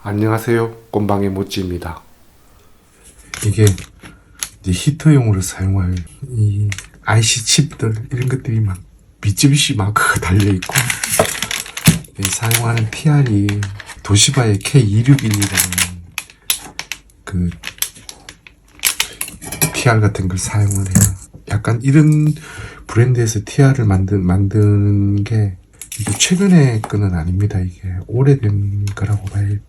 안녕하세요. 꼼방의 모찌입니다. 이게 이제 히터용으로 사용할 이 IC 칩들 이런 것들이 막 미쯔비시 마크가 달려있고, 사용하는 TR이 도시바의 K261이라는 그 TR 같은 걸 사용을 해요. 약간 이런 브랜드에서 TR을 만드는 게 이게 최근의 거는 아닙니다. 이게 오래된 거라고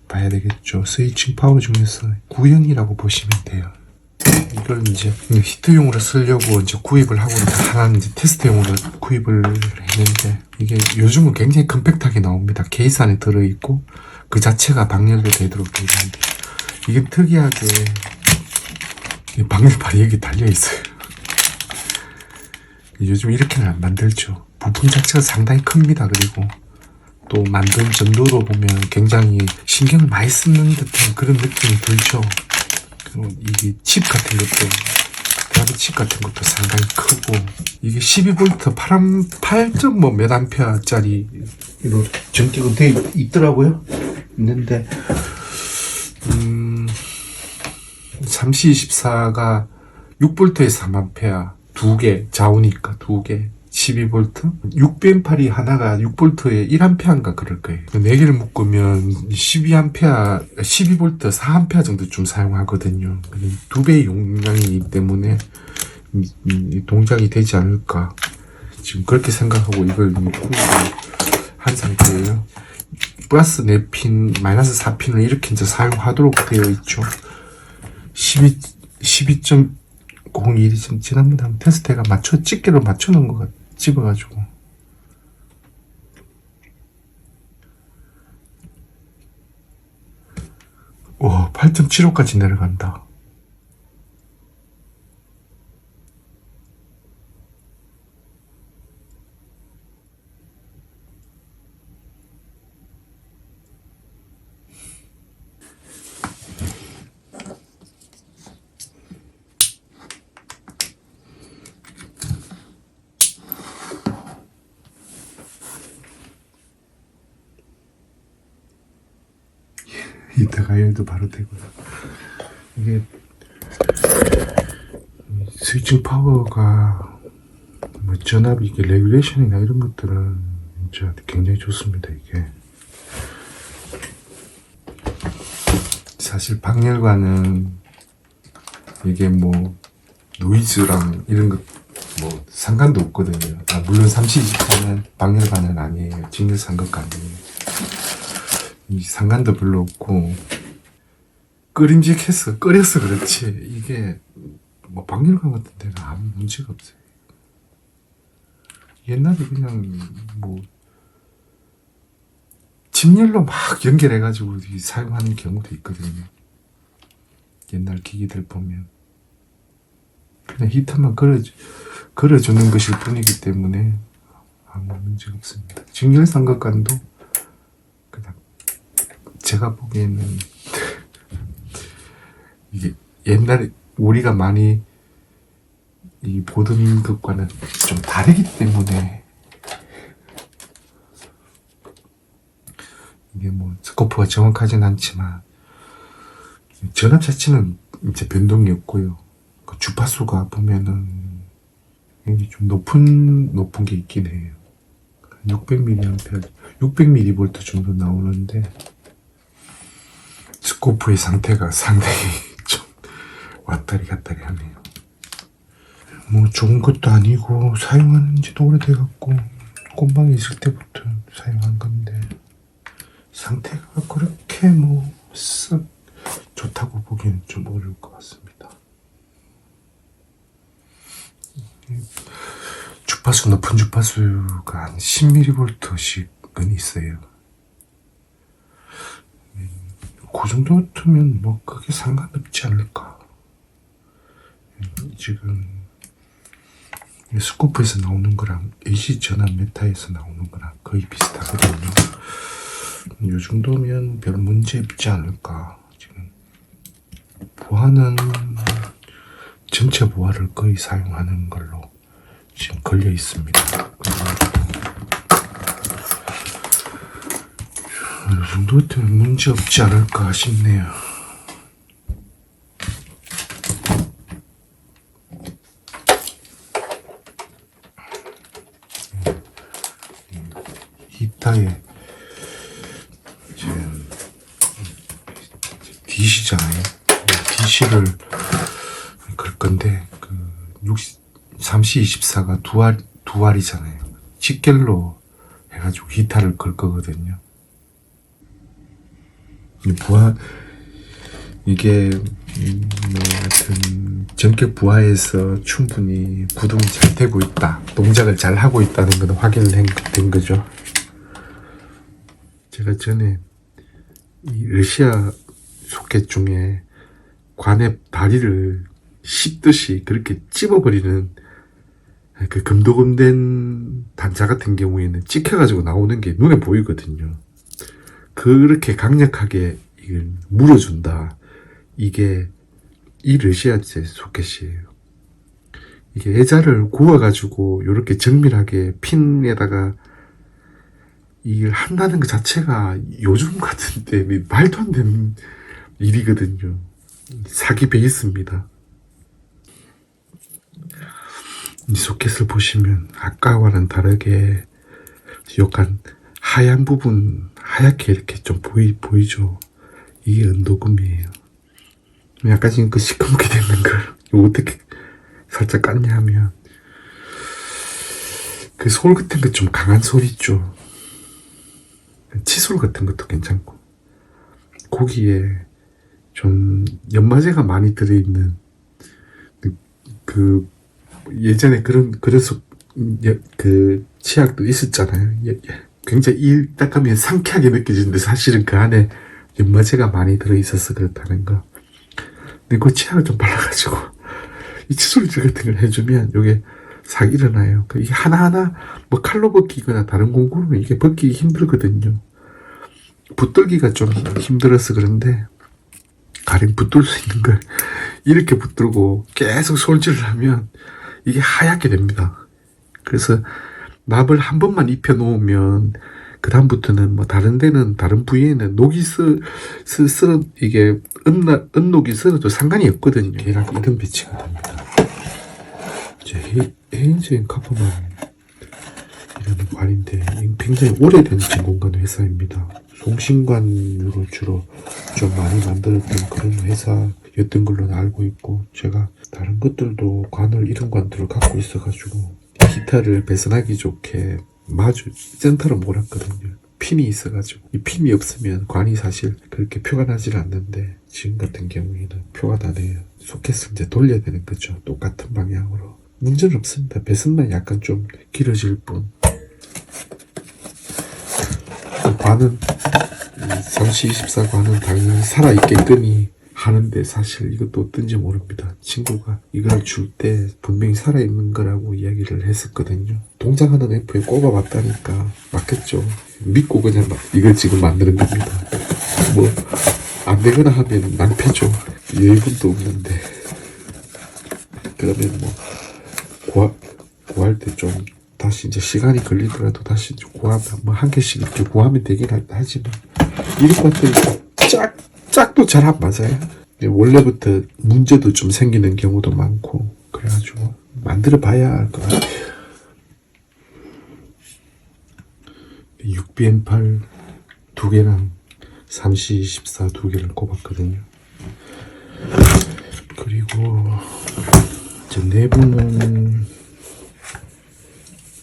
봐야 되겠죠. 스위칭 파워 중에서 구형이라고 보시면 돼요. 이걸 이제 히트용으로 쓰려고 이제 구입을 하고 하나는 이제 테스트용으로 구입을 했는데, 이게 요즘은 굉장히 컴팩트하게 나옵니다. 케이스 안에 들어있고 그 자체가 방열도 되도록 되어 있는데, 이게 특이하게 방열판이 여기 달려있어요. 요즘 이렇게는 안 만들죠. 부품 자체가 상당히 큽니다. 그리고 또 만든 정도로 보면 굉장히 신경을 많이 쓰는 듯한 그런 느낌이 들죠. 그리고 이게 칩 같은 것도, 드라이브 칩 같은 것도 상당히 크고, 이게 12V 8점 몇 암페어짜리 이런 전기가 되어 있더라고요. 있는데 3024가 6V에서 3A, 두 개, 좌우니까 두 개, 12V, 600A 하나가 6V에 1A인가 그럴 거예요. 4개를 묶으면 12A, 12V, 4A 정도 좀 사용하거든요. 2배의 용량이기 때문에 동작이 되지 않을까. 지금 그렇게 생각하고 이걸 구입을 한 상태예요. 플러스 4핀, 마이너스 4핀을 이렇게 이제 사용하도록 되어 있죠. 12.01이 지금 지난번에 한번 테스트해가 집게로 맞춰놓은 거 집어가지고. 와, 8.75까지 내려간다. 이따가 열도 바로 되고요. 이게 스위칭 파워가 뭐 전압, 이게 레귤레이션이나 이런 것들은 진짜 굉장히 좋습니다. 이게 사실 방열과는 이게 뭐 노이즈랑 이런 것 뭐 상관도 없거든요. 물론 3024는 방열과는 아니에요. 직렬 것도 아니에요. 상관도 별로 없고, 끓임직해서 끓여서 그렇지 이게 뭐 방열관 같은 데는 아무 문제가 없어요. 옛날에 그냥 뭐 침열로 막 연결해가지고 사용하는 경우도 있거든요. 옛날 기기들 보면 그냥 히터만 걸어주는 것일 뿐이기 때문에 아무 문제가 없습니다. 직렬 삼각관도 그냥 제가 보기에는 이게 옛날에 우리가 많이 보던 것과는 좀 다르기 때문에, 이게 뭐 스코프가 정확하진 않지만 전압 자체는 이제 변동이 없고요. 그 주파수가 보면은 굉장히 좀 높은 게 있긴 해요. 600mA, 600mV 정도 나오는데, 스코프의 상태가 상당히 좀 왔다리 갔다리 하네요. 뭐 좋은 것도 아니고 사용하는 지도 오래돼갖고 꼼방에 있을 때부터 사용한 건데, 상태가 그렇게 뭐 썩 좋다고 보기에는 좀 어려울 것 같습니다. 주파수, 높은 주파수가 한 10mV씩은 있어요. 그 정도 같으면 뭐 그게 상관없지 않을까. 지금 스코프에서 나오는 거랑 AC 전압 메타에서 나오는 거랑 거의 비슷하거든요. 이 정도면 별 문제 없지 않을까. 지금 보아는 전체 보아를 거의 사용하는 걸로 지금 걸려 있습니다. 어느 정도는 문제 없지 않을까 싶네요. 히타에 지금 DC잖아요. DC를 그럴 건데 그 3024가 두알이잖아요. 직결로 해가지고 히타를 걸 거거든요. 이게 하여튼 전격 부하에서 충분히 구동이 잘 되고 있다, 동작을 잘 하고 있다는 건 확인된 거죠. 제가 전에 이 러시아 소켓 중에 관의 다리를 씹듯이 그렇게 찝어버리는 그 금도금된 단자 같은 경우에는 찍혀가지고 나오는 게 눈에 보이거든요. 그렇게 강력하게 이걸 물어준다. 이게 이 러시아제 소켓이에요. 이게 애자를 구워가지고 이렇게 정밀하게 핀에다가 이걸 한다는 것 자체가 요즘 같은데 말도 안 되는 일이거든요. 사기 베이스입니다. 이 소켓을 보시면 아까와는 다르게 약간 하얀 부분 하얗게 이렇게 좀 보이죠. 이게 은도금이에요. 약간 지금 그 시커멓게 되는 걸 이거 어떻게 살짝 깠냐 하면 그 솔 같은 거 좀 강한 솔 있죠. 칫솔 같은 것도 괜찮고 거기에 좀 연마제가 많이 들어있는 그 예전에 그래서 그 치약도 있었잖아요. 굉장히 딱 하면 상쾌하게 느껴지는데 사실은 그 안에 연마제가 많이 들어있어서 그렇다는 거. 근데 그 치약을 좀 발라가지고 이 칫솔질 같은 걸 해주면 이게 싹 일어나요. 이게 하나하나 뭐 칼로 벗기거나 다른 공구는 이게 벗기기 힘들거든요. 붙들기가 좀 힘들어서 그런데 가령 붙들 수 있는 걸 이렇게 붙들고 계속 솔질을 하면 이게 하얗게 됩니다. 그래서 납을 한 번만 입혀 놓으면 그 다음부터는 뭐 다른 데는 다른 부위에는 녹이 이게 은녹이 쓸어도 상관이 없거든요. 얘랑 이런 배치가 됩니다. 헤인즈앤 카퍼만 이라는 관인데 굉장히 오래된 진공관 회사입니다. 송신관으로 주로 좀 많이 만들었던 그런 회사였던 걸로 알고 있고, 제가 다른 것들도 관을 이런 관들을 갖고 있어가지고 기타를 배선하기 좋게 마주 센터로 몰았거든요. 핀이 있어가지고 이 핀이 없으면 관이 사실 그렇게 표가 나질 않는데 지금 같은 경우에는 표가 나네요. 소켓을 이제 돌려야 되는 거죠. 똑같은 방향으로. 문제는 없습니다. 배선만 약간 좀 길어질 뿐. 관은 3024 관은 당연히 살아있게끔이 하는데 사실 이것도 어떤지 모릅니다. 친구가 이걸 줄 때 분명히 살아있는 거라고 이야기를 했었거든요. 동작하는 앰프에 꼽아봤다니까 맞겠죠. 믿고 그냥 이걸 지금 만드는 겁니다. 뭐 안 되거나 하면 낭패죠. 여유분도 없는데. 그러면 뭐 구할 때 좀 다시 이제 시간이 걸리더라도 다시 구하면 뭐 한 개씩 이렇게 구하면 되긴 하지만 이런 것들이 짝도 잘 안 맞아요. 원래부터 문제도 좀 생기는 경우도 많고 그래가지고 만들어 봐야 할 것 같아요. 6BM8 두 개랑 3024 두 개를 꼽았거든요. 그리고 이제 내부는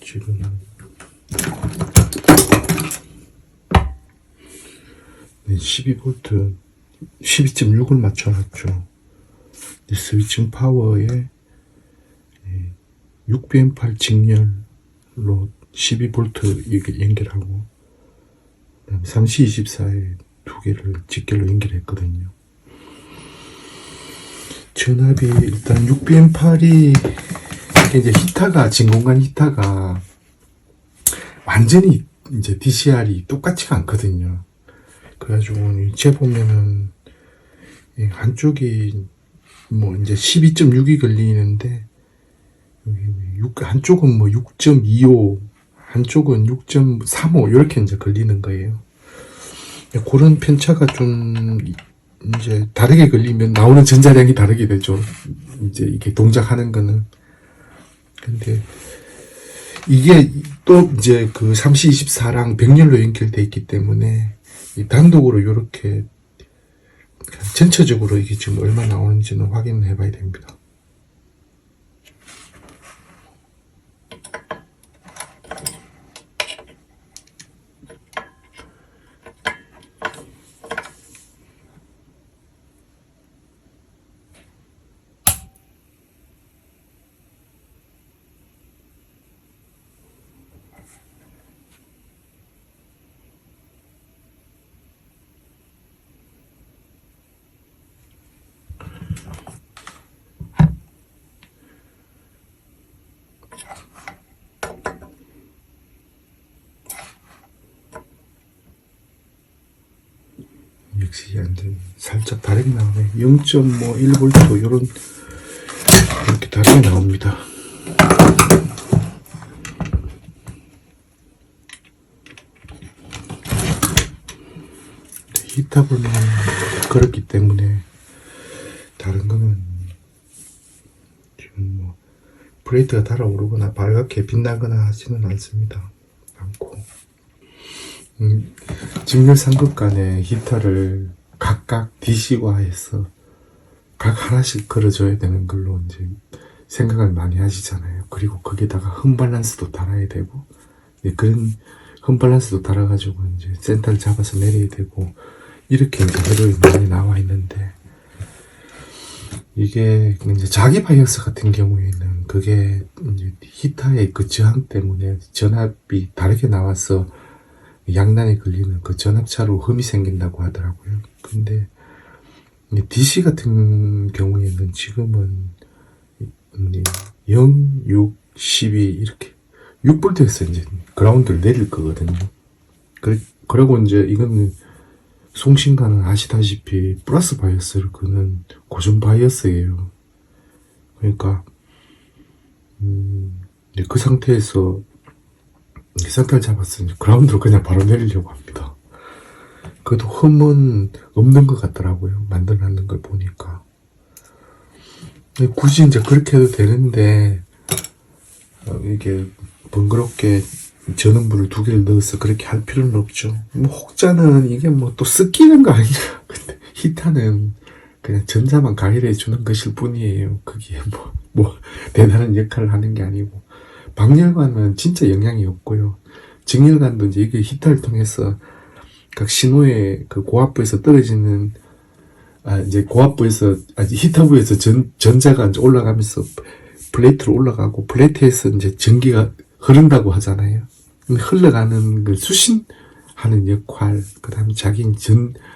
지금 12V 12.6을 맞춰놨죠. 스위칭 파워에 6BM8 직렬로 12V 이렇게 연결하고, 그다음 3024에 두 개를 직결로 연결했거든요. 전압이 일단 6BM8이 이제 히타가 진공관 히타가 완전히 이제 DCR이 똑같지가 않거든요. 그래가지고 이제 보면은 한쪽이 뭐 이제 12.6이 걸리는데 한쪽은 뭐 6.25, 한쪽은 6.35 이렇게 이제 걸리는 거예요. 그런 편차가 좀 이제 다르게 걸리면 나오는 전자량이 다르게 되죠. 이제 이게 동작하는 거는. 근데 이게 또 이제 그 3C24랑 병렬로 연결돼 있기 때문에 이 단독으로 이렇게 전체적으로 이게 지금 얼마 나오는지는 확인을 해봐야 됩니다. 역시 완전 살짝 다르게 나오네. 0.1V 요런 이렇게 다르게 나옵니다. 히터블만 그렇기 때문에 다른 거는 지금 뭐 브레이크가 달아오르거나 밝게 빛나거나 하지는 않습니다. 않고 직렬 상급 간의 히터를 각각 DC화해서 각 하나씩 걸어줘야 되는 걸로 이제 생각을 많이 하시잖아요. 그리고 거기다가 흠밸런스도 달아야 되고, 그런 흠밸런스도 달아가지고 이제 센터를 잡아서 내려야 되고, 이렇게 이제 회로에 많이 나와 있는데, 이게 이제 자기 바이오스 같은 경우에는 그게 이제 히터의 그 저항 때문에 전압이 다르게 나와서 양단에 걸리는 그 전압차로 흠이 생긴다고 하더라고요. 근데 DC 같은 경우에는 지금은 0, 6, 12 이렇게 6V에서 이제 그라운드를 내릴 거거든요. 그리고 이제 이거는 송신가는 아시다시피 플러스 바이어스를 끄는 고정 바이어스예요. 그러니까 그 상태에서 센터를 잡았으니 그라운드로 그냥 바로 내리려고 합니다. 그래도 흠은 없는 것 같더라고요. 만들어놨는 걸 보니까. 굳이 이제 그렇게 해도 되는데 이게 번거롭게 전원부를 2개를 넣어서 그렇게 할 필요는 없죠. 뭐 혹자는 이게 뭐 또 습기는 거 아니냐. 근데 히타는 그냥 전자만 가열해 주는 것일 뿐이에요. 그게 뭐 대단한 역할을 하는 게 아니고. 방열관은 진짜 영향이 없고요. 직열관도 이제 이게 히터를 통해서 각 신호의 그 고압부에서 떨어지는 이제 고압부에서 히터부에서 전자가 이제 올라가면서 플레이트로 올라가고 플레이트에서 이제 전기가 흐른다고 하잖아요. 흘러가는 그 수신하는 역할, 그 다음에 자기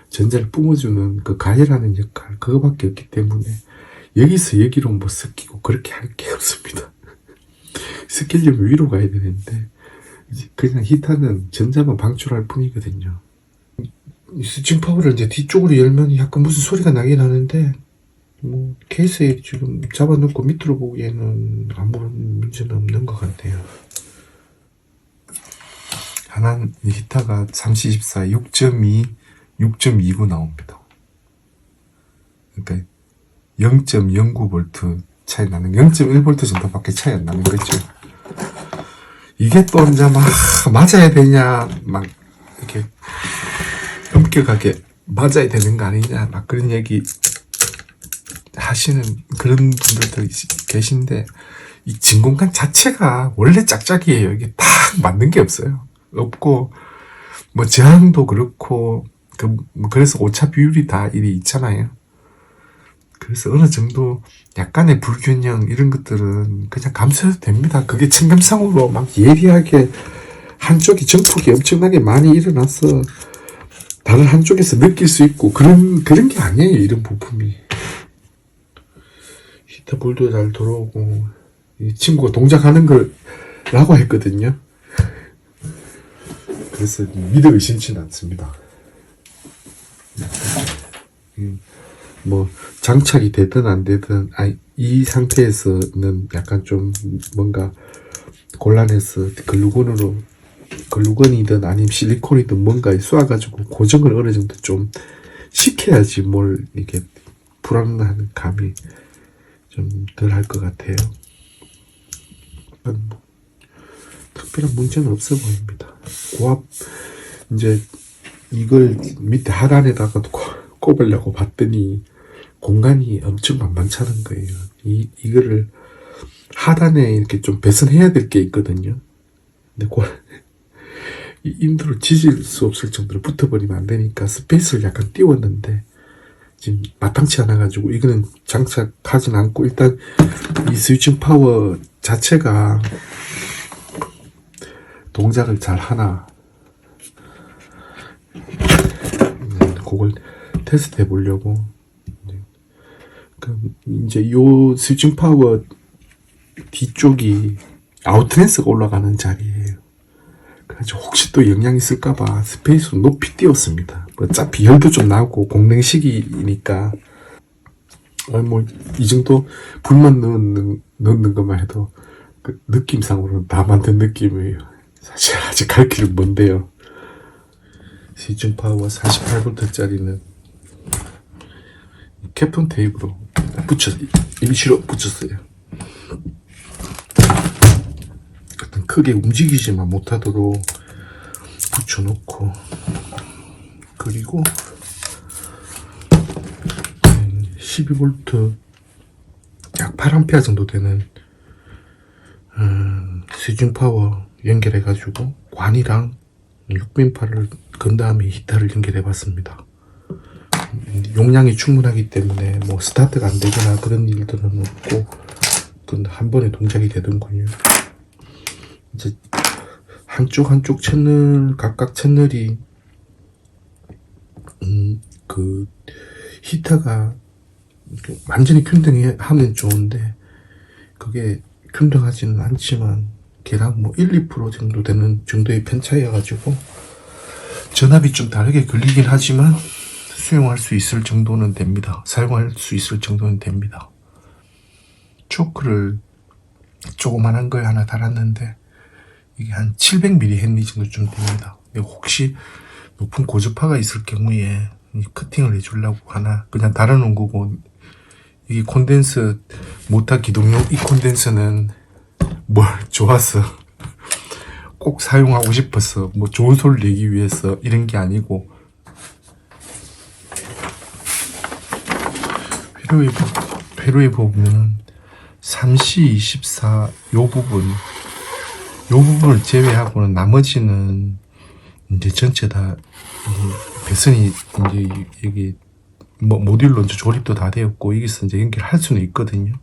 전자를 뿜어주는 그 가열하는 역할, 그거밖에 없기 때문에 여기서 여기로 뭐 섞이고 그렇게 할 게 없습니다. 섞이려면 위로 가야 되는데 그냥 히터는 전자만 방출할 뿐이거든요. 스위칭 파워를 이제 뒤쪽으로 열면 약간 무슨 소리가 나긴 하는데 뭐 케이스에 지금 잡아놓고 밑으로 보기에는 아무런 문제는 없는 것 같아요. 하나는 히터가 3C24 6.2, 6.29 나옵니다. 그러니까 0.09V 차이 나는 0.1V 정도밖에 차이 안 나는 거죠. 이게 또 이제 막 맞아야 되냐, 막 이렇게 엄격하게 맞아야 되는 거 아니냐, 막 그런 얘기 하시는 그런 분들도 계신데, 이 진공관 자체가 원래 짝짝이에요. 이게 딱 맞는 게 없고, 뭐 저항도 그렇고, 그래서 오차 비율이 다 일이 있잖아요. 그래서 어느 정도 약간의 불균형 이런 것들은 그냥 감수해도 됩니다. 그게 체감상으로 막 예리하게 한쪽이 정폭이 엄청나게 많이 일어나서 다른 한쪽에서 느낄 수 있고 그런 게 아니에요. 이런 부품이. 히터볼도 잘 들어오고 이 친구가 동작하는 거라고 했거든요. 그래서 믿어 의심치는 않습니다. 뭐 장착이 되든 안 되든 이 상태에서는 약간 좀 뭔가 곤란해서 글루건으로 글루건이든 아니면 실리콘이든 뭔가에 쏴가지고 고정을 어느 정도 좀 시켜야지 뭘 이게 불안한 감이 좀 덜 할 것 같아요. 뭐 특별한 문제는 없어 보입니다. 고압 이제 이걸 밑에 하단에다가 꼽으려고 봤더니 공간이 엄청 만만찮은 거예요. 이거를 하단에 이렇게 좀 배선해야 될 게 있거든요. 근데 이 인도를 지질 수 없을 정도로 붙어버리면 안 되니까 스페이스를 약간 띄웠는데 지금 마땅치 않아가지고 이거는 장착하진 않고 일단 이 스위칭 파워 자체가 동작을 잘 하나 그걸 테스트 해보려고. 이제 요 스위칭 파워 뒤쪽이 아웃트랜스가 올라가는 자리예요. 그래서 혹시 또 영향이 있을까봐 스페이스 높이 띄웠습니다. 어차피 열도 좀 나고 공랭식이니까 뭐 이 정도 불만 넣는 것만 해도 그 느낌상으로는 다 만든 느낌이에요. 사실 아직 갈 길은 먼데요. 스위칭 파워 48V짜리는 캡톤 테이프로 임시로 붙였어요. 크게 움직이지만 못하도록 붙여놓고, 그리고 12V 약 8A 정도 되는 스위칭 파워 연결해가지고 관이랑 6빈파를 건 다음에 히터를 연결해봤습니다. 용량이 충분하기 때문에 뭐 스타트가 안 되거나 그런 일들은 없고 그건 한 번에 동작이 되던군요. 이제 한쪽 채널 각각 채널이 그 히터가 완전히 균등하면 좋은데 그게 균등하지는 않지만 걔랑 뭐 1, 2% 정도 되는 정도의 편차여가지고 전압이 좀 다르게 걸리긴 하지만 수용할 수 있을 정도는 됩니다. 사용할 수 있을 정도는 됩니다. 초크를 조그만한 걸 하나 달았는데 이게 한 700mm 헨리 정도 좀 됩니다. 혹시 높은 고주파가 있을 경우에 커팅을 해주려고 하나 그냥 달아놓은 거고, 이게 콘덴서 모터 기동용 이 콘덴서는 뭘 좋아서 꼭 사용하고 싶어서 뭐 좋은 소리를 내기 위해서 이런 게 아니고, 회로에 보면 3C24 요 부분을 제외하고는 나머지는 이제 전체 다 배선이 이제 여기 뭐 모듈로 이제 조립도 다 되었고 여기서 이제 연결할 수는 있거든요.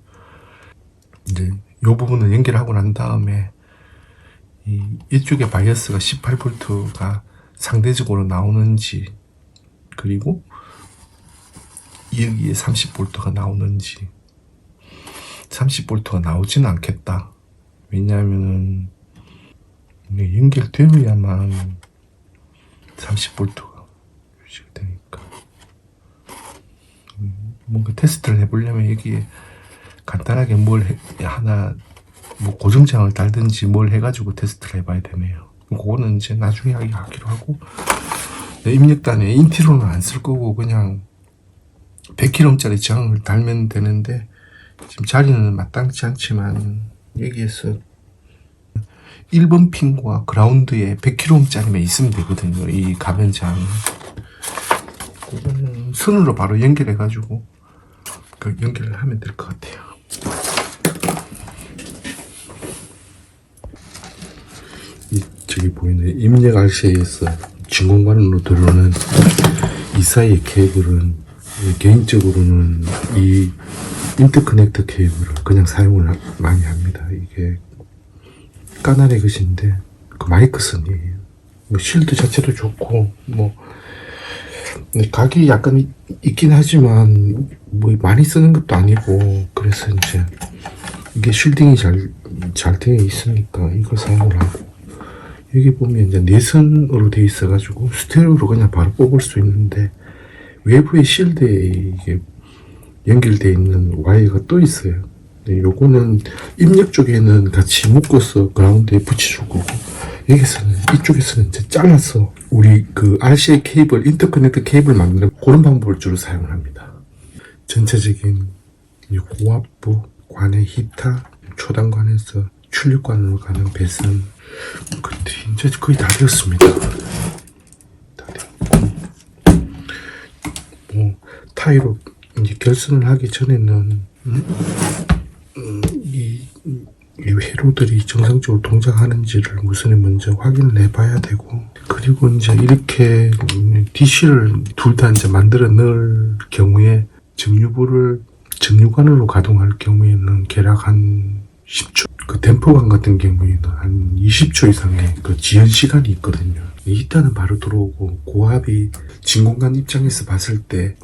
이제 요 부분을 연결하고 난 다음에 이쪽에 바이어스가 18V가 상대적으로 나오는지, 그리고 여기에 30V가 나오는지. 30V가 나오지는 않겠다. 왜냐하면 연결되어야만 30V가 유지가 되니까. 뭔가 테스트를 해보려면 여기에 간단하게 하나 뭐 고정장을 달든지 뭘 해가지고 테스트를 해봐야 되네요. 그거는 이제 나중에 하기로 하고, 입력단에 인티로는 안 쓸 거고 그냥 100kg짜리 장을 달면 되는데 지금 자리는 마땅치 않지만 여기에서 1번 핀과 그라운드에 100kg짜리만 있으면 되거든요. 이 가변장 그거는 선으로 바로 연결해가지고 그 연결을 하면 될 것 같아요. 저기 보이는 입력 RCA에서 진공관으로 들어오는 이 사이의 케이블은 개인적으로는 이 인터커넥터 케이블을 그냥 사용을 많이 합니다. 이게 까나리 것인데 그 마이크선이에요. 뭐 실드 자체도 좋고 뭐 각이 약간 있긴 하지만 뭐 많이 쓰는 것도 아니고, 그래서 이제 이게 쉴딩이 잘 되어 있으니까 이걸 사용을 하고, 여기 보면 이제 내선으로 되어 있어가지고 스테레오로 그냥 바로 뽑을 수 있는데 외부의 실드에 이게 연결되어 있는 와이어가 또 있어요. 요거는 입력 쪽에는 같이 묶어서 그라운드에 붙여줄 거고, 여기서는 이쪽에서는 이제 잘라서 우리 그 RCA 케이블, 인터커넥터 케이블 만드는 그런 방법을 주로 사용을 합니다. 전체적인 이 고압부, 관의 히터, 초단관에서 출력관으로 가는 배선, 그것들이 이제 거의 다 되었습니다. 다 되었고, 뭐 타이로 이제 결선을 하기 전에는 이 회로들이 정상적으로 동작하는지를 우선 먼저 확인을 해봐야 되고, 그리고 이제 이렇게 DC를 둘 다 이제 만들어 넣을 경우에 정류부를 정류관으로 가동할 경우에는 대략 한 10초, 그 댐퍼관 같은 경우에는 한 20초 이상의 그 지연 시간이 있거든요. 히터는 바로 들어오고, 고압이 진공관 입장에서 봤을 때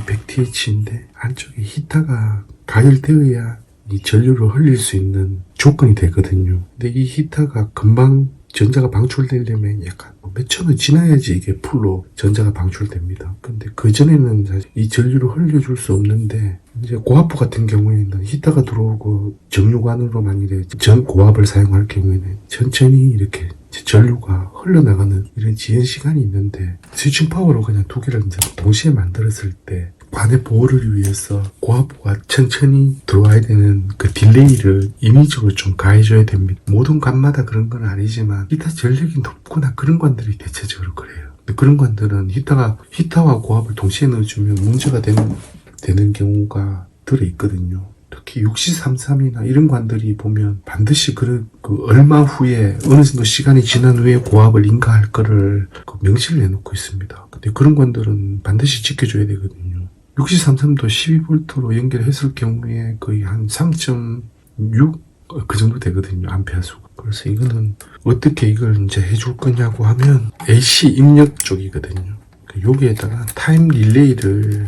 100TH인데 안쪽에 히터가 가열되어야 이 전류를 흘릴 수 있는 조건이 되거든요. 근데 이 히터가 금방 전자가 방출되려면 약간 몇 초는 지나야지 이게 풀로 전자가 방출됩니다. 근데 그전에는 사실 이 전류를 흘려줄 수 없는데, 이제 고압부 같은 경우에는 히터가 들어오고 정류관으로 만일에 전 고압을 사용할 경우에는 천천히 이렇게 전류가 흘러나가는 이런 지연 시간이 있는데, 스위칭 파워로 그냥 두 개를 이제 동시에 만들었을 때 관의 보호를 위해서 고압부가 천천히 들어와야 되는 그 딜레이를 임의적으로 좀 가해줘야 됩니다. 모든 관마다 그런 건 아니지만 히터 전력이 높거나 그런 관들이 대체적으로 그래요. 근데 그런 관들은 히터와 고압을 동시에 넣어주면 문제가 되는 경우가 들어있거든요. 특히 6233이나 이런 관들이 보면 반드시 그 얼마 후에 어느 정도 시간이 지난 후에 고압을 인가할 거를 그 명시를 해놓고 있습니다. 근데 그런 관들은 반드시 지켜줘야 되거든요. 6233도 12V로 연결했을 경우에 거의 한 3.6 그 정도 되거든요. 암페아수가. 그래서 이거는 어떻게 이걸 이제 해줄 거냐고 하면 AC 입력 쪽이거든요. 여기에다가 타임 릴레이를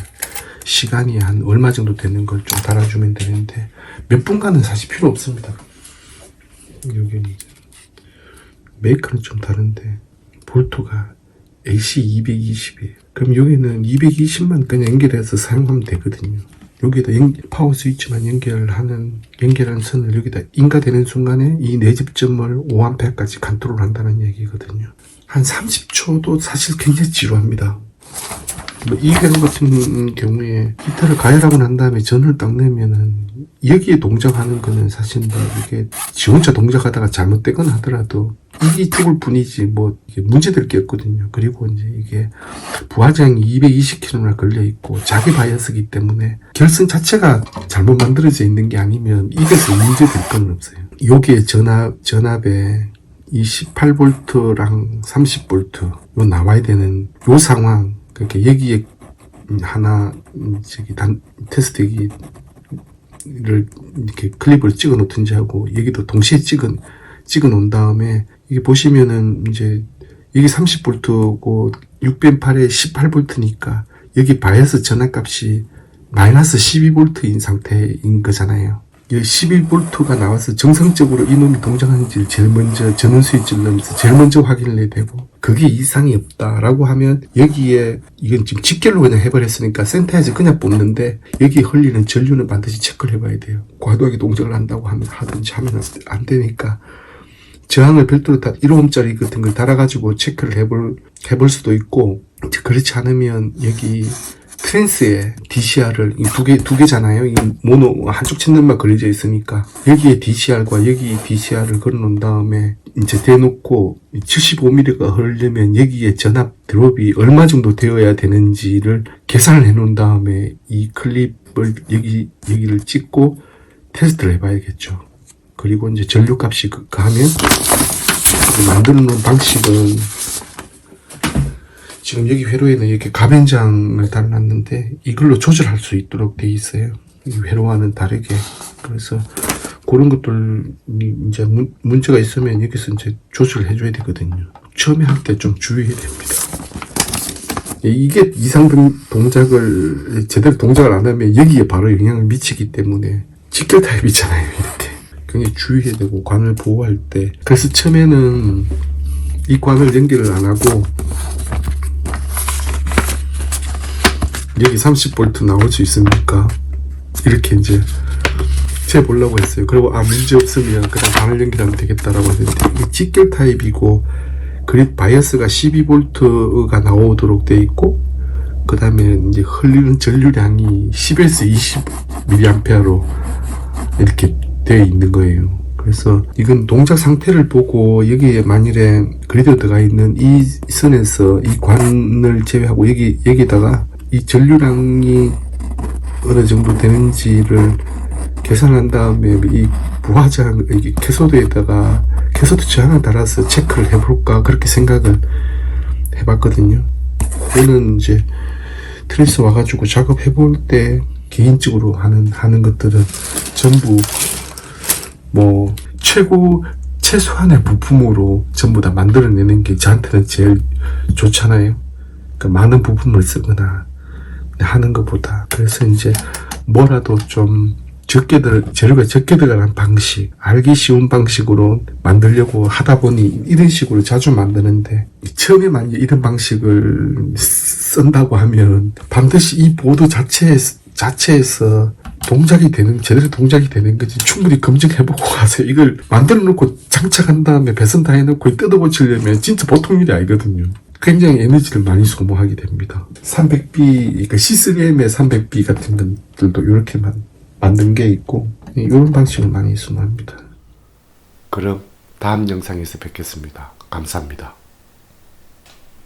시간이 한 얼마 정도 되는 걸 좀 달아주면 되는데, 몇 분간은 사실 필요 없습니다. 여기는 이제 메이커는 좀 다른데 볼트가 AC 220이에요. 그럼 여기는 220만 그냥 연결해서 사용하면 되거든요. 여기에다 파워 스위치만 연결하는 선을 여기다 인가되는 순간에 이 내집점을 5A까지 컨트롤 한다는 얘기거든요. 한 30초도 사실 굉장히 지루합니다. 이 회로 같은 경우에 히터를 가열하고 난 다음에 전을 딱 넣으면은 여기에 동작하는 거는 사실 뭐 이게 지 혼자 동작하다가 잘못되거나 하더라도 이게 죽을 뿐이지 뭐 이게 문제될 게 없거든요. 그리고 이제 이게 부하장이 220km나 걸려 있고 자기 바이어스기 때문에 결선 자체가 잘못 만들어져 있는 게 아니면 이게서 문제될 건 없어요. 여기에 전압에 이 18V랑 30V 요 나와야 되는 요 상황, 그러니까 여기에 하나 테스트기를 이렇게 클립을 찍어 놓든지 하고 여기도 동시에 찍어 놓은 다음에 이게 보시면은 이제 여기 30V고 608에 18V니까 여기 바이어스 전압값이 마이너스 12V인 상태인 거잖아요. 11V가 나와서 정상적으로 이놈이 동작하는지를 제일 먼저 전원 스위치를 넣으면서 제일 먼저 확인을 해야 되고, 그게 이상이 없다라고 하면 여기에 이건 지금 직결로 그냥 해버렸으니까 센터에서 그냥 뽑는데 여기에 흘리는 전류는 반드시 체크를 해봐야 돼요. 과도하게 동작을 한다고 하든지 하면 안 되니까 저항을 별도로 1Ω짜리 같은 걸 달아가지고 체크를 해볼 수도 있고, 그렇지 않으면 여기 트랜스에 DCR을 두 개잖아요. 이 모노 한쪽 채널만 그려져 있으니까 여기에 DCR과 여기 DCR을 걸어 놓은 다음에 이제 대놓고 75mm가 흐르려면 여기에 전압 드롭이 얼마 정도 되어야 되는지를 계산을 해 놓은 다음에 이 클립을 여기를 찍고 테스트를 해봐야겠죠. 그리고 이제 전류값이 가면 만들어 놓은 방식은 지금 여기 회로에는 이렇게 가변장을 달아놨는데 이걸로 조절할 수 있도록 돼 있어요. 이 회로와는 다르게. 그래서 그런 것들이 이제 문제가 있으면 여기서 이제 조절을 해줘야 되거든요. 처음에 할 때 좀 주의해야 됩니다. 이게 이상 동작을 제대로 동작을 안 하면 여기에 바로 영향을 미치기 때문에 직결 타입이잖아요. 이렇게 굉장히 주의해야 되고, 관을 보호할 때. 그래서 처음에는 이 관을 연결을 안 하고 여기 30V 나올 수 있으니까 이렇게 이제 재보려고 했어요. 그리고 문제 없으면 그냥 바늘 연결하면 되겠다라고 했는데 이 직결 타입이고 그립 바이어스가 12V가 나오도록 돼 있고 그 다음에 이제 흘리는 전류량이 10에서 20mA로 이렇게 되어 있는 거예요. 그래서 이건 동작 상태를 보고 여기에 만일에 그리드가 들어가 있는 이 선에서 이 관을 제외하고 여기다가 이 전류량이 어느 정도 되는지를 계산한 다음에 이 부하장, 이 캐소드에다가 캐소드 저항을 달아서 체크를 해볼까 그렇게 생각을 해봤거든요. 그거는 이제 트레이스 와가지고 작업해볼 때 개인적으로 하는 것들은 전부 뭐 최소한의 부품으로 전부 다 만들어내는 게 저한테는 제일 좋잖아요. 그러니까 많은 부품을 쓰거나 하는 것보다. 그래서 이제 뭐라도 좀 재료가 적게 들어가는 방식, 알기 쉬운 방식으로 만들려고 하다 보니 이런 식으로 자주 만드는데 처음에 만약 이런 방식을 쓴다고 하면 반드시 이 보드 자체에서 제대로 동작이 되는 건지 충분히 검증해보고 가서 이걸 만들어 놓고 장착한 다음에 배선 다 해놓고 뜯어고치려면 진짜 보통 일이 아니거든요. 굉장히 에너지를 많이 소모하게 됩니다. 300B, 그러니까 C3M의 300B 같은 것들도 이렇게만 만든 게 있고 이런 방식을 많이 선호합니다. 그럼 다음 영상에서 뵙겠습니다. 감사합니다.